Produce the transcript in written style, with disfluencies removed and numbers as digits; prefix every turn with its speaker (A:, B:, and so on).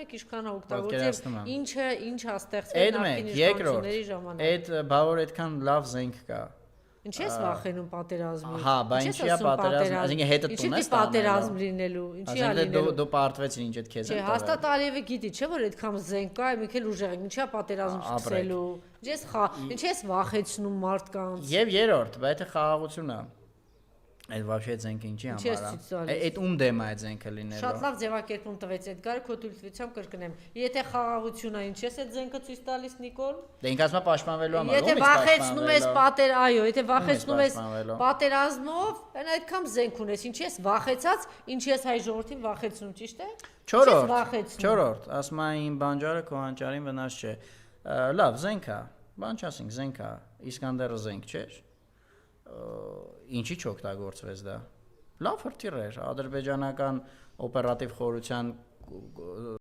A: եք ինչքան օգտագործել, ինչ է ստեղծվել
B: Այդ
A: նախկին
B: մեկ, երկրորդ,
A: իշխանությունների ժամանակ։
B: այդ բավոր այդքան լավ զենք կա։
A: Ինչ ես վախենում պատերազմից։
B: Հա, բա ինչի է պատերազմ, այսինքն հետը տուն ես տանել։
A: Ինչի պատերազմ լինելու, ինչի է լինելու։
B: Դու պարտվեցին ինչ այդ քեզ են
A: տվել։ Չէ, հաստատ Ալիևը գիտի, չէ՞ որ այդքան զենք կա, մենք էլ ուժեղ ենք, ինչի է պատերազմ սկսելու։ Ինչի ես վախեցնում մարդկանց։
B: Եվ երրորդ, բայց դա խաղաղություն է։ Այդ вообще զենքը ինչի համար է։ Այդ ում դեմ է այդ զենքը լինելու։
A: Շատ լավ ձևակերպում տվեց Էդգարը, քո թույլտվությամբ կրկնեմ։ Եթե խաղաղություն է, ինչ ես այդ զենքը ցույց տալիս Նիկոլ։
B: Դե ինքն ասում է պաշտպանվելու համար։
A: Եթե վախեցնում ես այո, եթե վախեցնում ես պատերազմով, այն այդքան զենք ունես, ինչ ես վախեցած, ինչ ես հայ ժողովրդին վախեցնում, ճիշտ է։
B: Չորրորդ, ասում է իմ բանջարը քո հանճարին վնաս չէ։ Լավ, զենք է, բան չասենք, զենք է, Իսկանդերը զենք չէր։ Ինչի չօգտագործվեց դա։ Լավ հրթիռ էր, ադրբեջանական օպերատիվ խորհրդության